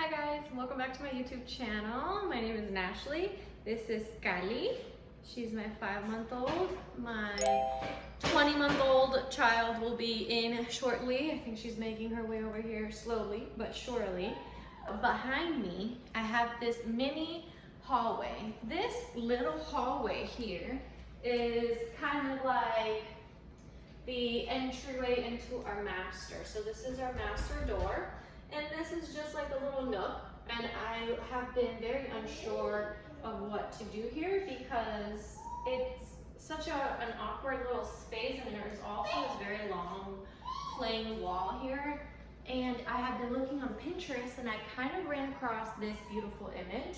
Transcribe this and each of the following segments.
Hi guys, welcome back to my YouTube channel. My name is Nashley. This is Kali. She's my 5-month-old. My 20-month-old child will be in shortly. I think she's making her way over here slowly but surely. Behind me, I have this mini hallway. This little hallway here is kind of like the entryway into our master. So this is our master door. And this is just like a little nook, and I have been very unsure of what to do here because it's such an awkward little space, and there's also this very long plain wall here. And I have been looking on Pinterest and I kind of ran across this beautiful image.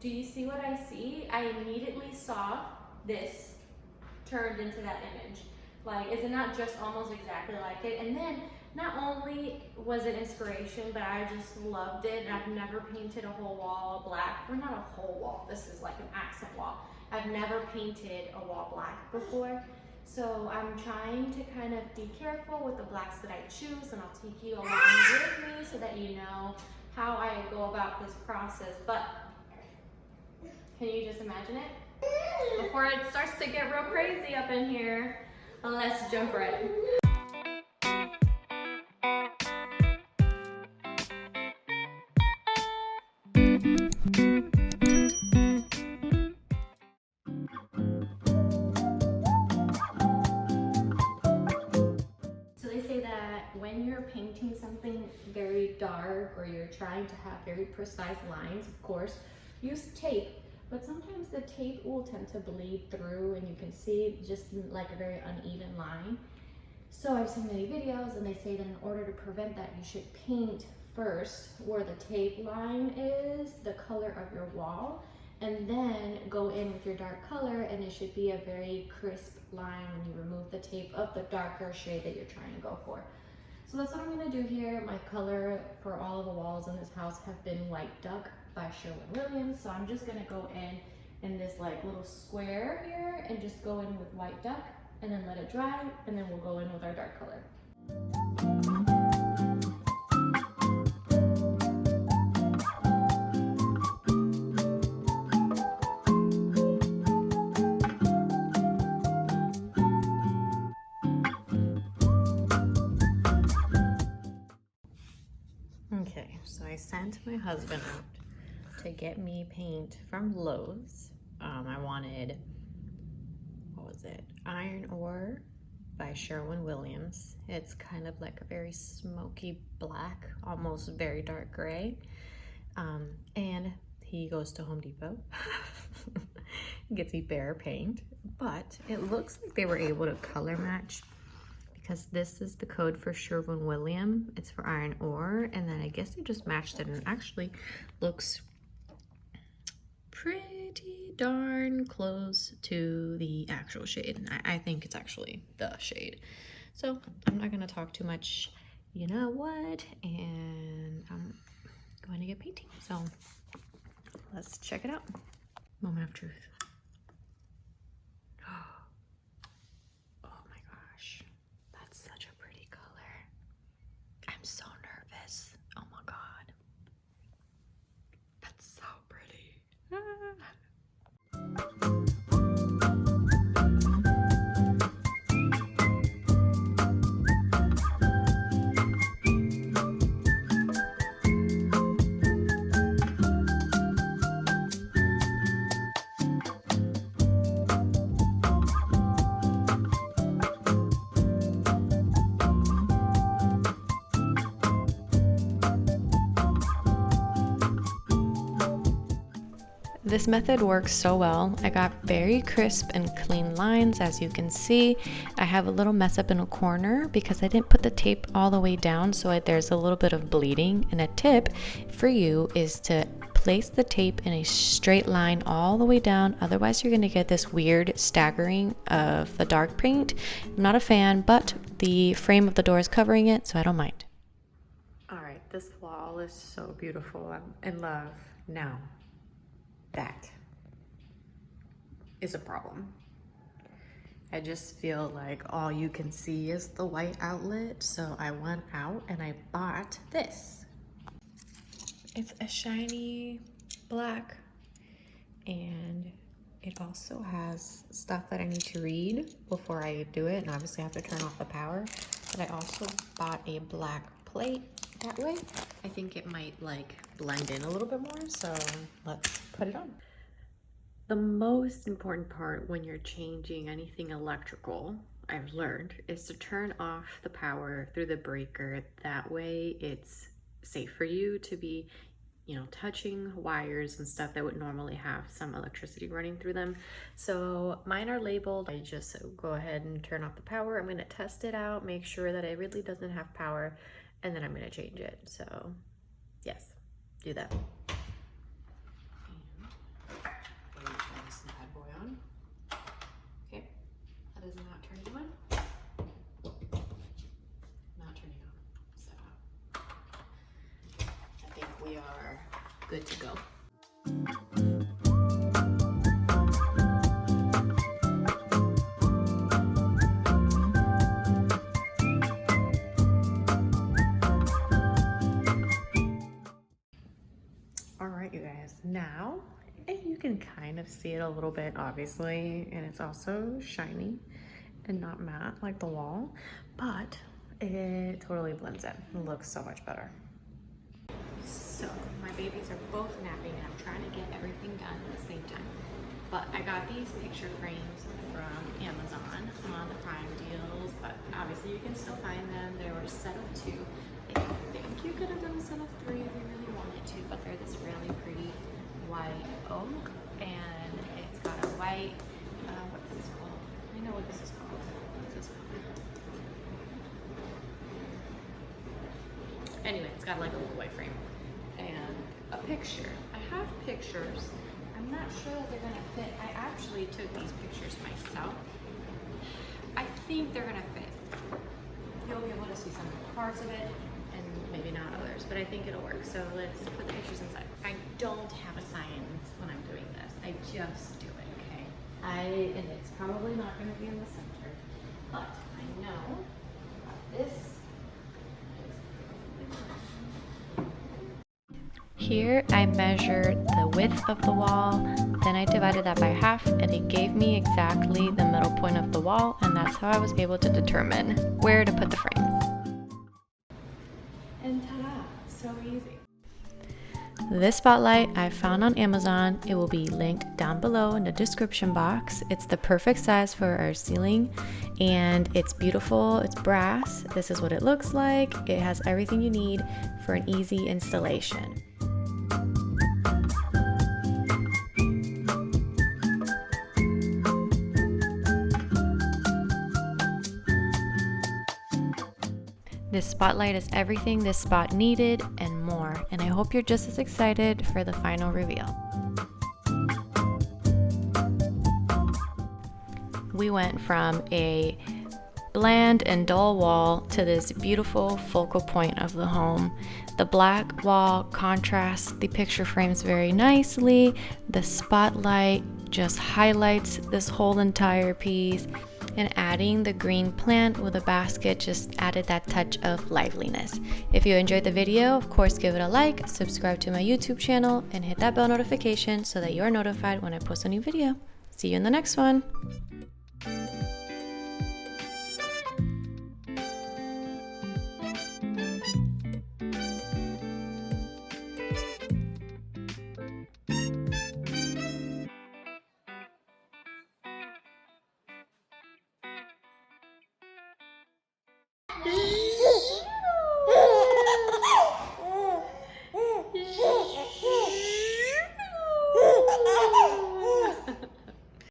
Do you see what I see? I immediately saw this turned into that image. Like, is it not just almost exactly like it? And then not only was it inspiration, but I just loved it. And I've never painted a whole wall black, or not a whole wall, this is like an accent wall. I've never painted a wall black before. So I'm trying to kind of be careful with the blacks that I choose, and I'll take you along with me so that you know how I go about this process. But can you just imagine it? Before it starts to get real crazy up in here, let's jump right in. So they say that when you're painting something very dark, or you're trying to have very precise lines, of course, use tape. But sometimes the tape will tend to bleed through and you can see just like a very uneven line. So I've seen many videos and they say that in order to prevent that, you should paint first where the tape line is, the color of your wall, and then go in with your dark color, and it should be a very crisp line when you remove the tape of the darker shade that you're trying to go for. So that's what I'm gonna do here. My color for all of the walls in this house have been White Duck by Sherwin-Williams. So I'm just gonna go in this like little square here and just go in with White Duck and then let it dry, and then we'll go in with our dark color. Okay, so I sent my husband out to get me paint from Lowe's. I wanted, what was it? Iron Ore by Sherwin-Williams. It's kind of like a very smoky black, almost very dark gray. And he goes to Home Depot, gets me Behr paint, but it looks like they were able to color match, because this is the code for Sherwin-Williams. It's for Iron Ore, and then I guess they just matched it, and it actually looks pretty darn close to the actual shade. I think it's actually the shade. So I'm not gonna talk too much, you know what, and I'm going to get painting. So let's check it out. Moment of truth. Oh my gosh, that's such a pretty color. I'm so nervous. Oh my god, that's so pretty. This method works so well. I got very crisp and clean lines, as you can see. I have a little mess up in a corner because I didn't put the tape all the way down, so there's a little bit of bleeding. And a tip for you is to place the tape in a straight line all the way down. Otherwise, you're gonna get this weird staggering of the dark paint. I'm not a fan, but the frame of the door is covering it, so I don't mind. All right, this wall is so beautiful. I'm in love now. That is a problem. I just feel like all you can see is the white outlet. So I went out and I bought this. It's a shiny black, and it also has stuff that I need to read before I do it, and obviously I have to turn off the power. But I also bought a black plate that way. I think it might like blend in a little bit more, so let's put it on. The most important part when you're changing anything electrical, I've learned, is to turn off the power through the breaker. That way it's safe for you to be, you know, touching wires and stuff that would normally have some electricity running through them. So mine are labeled. I just go ahead and turn off the power. I'm gonna test it out, make sure that it really doesn't have power, and then I'm gonna change it. So yes, do that. Okay, that is not turning on. Not turning on. So I think we are good to go. All right, you guys, now you can kind of see it a little bit, obviously, and it's also shiny and not matte like the wall, but it totally blends in. It looks so much better. So my babies are both napping and I'm trying to get everything done at the same time. But I got these picture frames from Amazon on the Prime deals, but obviously you can still find them. They were a set of 2. I think you could have done a set of 3 if you really wanted to, but they're this really pretty white oak, and it's got a white, what is this called? I know what this is called. What is this called? Anyway, it's got like a little white frame and a picture. I have pictures. I'm not sure that they're gonna fit. I actually took these pictures myself. I think they're gonna fit. You'll be able to see some parts of it and maybe not others, but I think it'll work. So let's put the pictures inside. I don't have a science when I'm doing this. I just do it, okay? And it's probably not gonna be in the center, but I know this. Here I measured the width of the wall, then I divided that by half, and it gave me exactly the middle point of the wall, and that's how I was able to determine where to put the frames. And ta-da, so easy. This spotlight I found on Amazon. It will be linked down below in the description box. It's the perfect size for our ceiling, and it's beautiful. It's brass. This is what it looks like. It has everything you need for an easy installation. This spotlight is everything this spot needed and more, and I hope you're just as excited for the final reveal. We went from a bland and dull wall to this beautiful focal point of the home. The black wall contrasts the picture frames very nicely. The spotlight just highlights this whole entire piece, and adding the green plant with a basket just added that touch of liveliness. If you enjoyed the video, of course give it a like, subscribe to my YouTube channel, and hit that bell notification so that you're notified when I post a new video. See you in the next one.